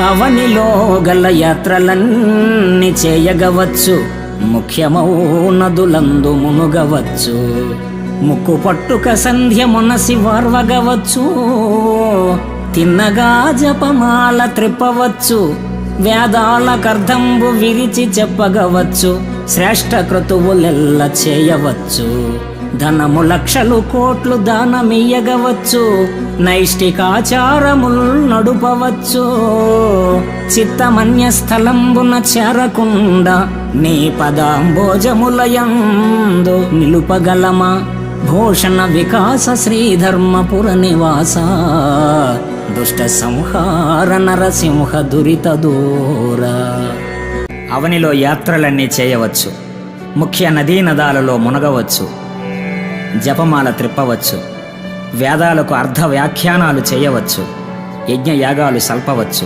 అవనిలో గల యాత్రలన్నీ చేయగవచ్చు, ముఖ్యమౌ నదులందు మునుగవచ్చు. ముక్కు పట్టుక సంధ్య మునసి వార్వగవచ్చు, తిన్నగా జపమాల త్రిప్పవచ్చు. వేదాలకర్ధంబు విరిచి చెప్పగవచ్చు, శ్రేష్ఠ క్రతువులెల్ల చేయవచ్చు. ధనము లక్షలు కోట్లు దానమియ్యగవచ్చు, నైష్టికాచారముల్ నడుపవచ్చు. చిత్తమన్య స్థలంబున చేరకుండా నీ పదాంబోజములయందు నిలుపగలమా? భూషణ వికాస శ్రీధర్మపుర నివాస, దుష్ట సంహార నరసింహ దురిత దూర. అవనిలో యాత్రలన్నీ చేయవచ్చు, ముఖ్య నదీ నదాలలో మునగవచ్చు, జపమాల త్రిప్పవచ్చు, వేదాలకు అర్ధ వ్యాఖ్యానాలు చేయవచ్చు, యజ్ఞయాగాలు సల్పవచ్చు.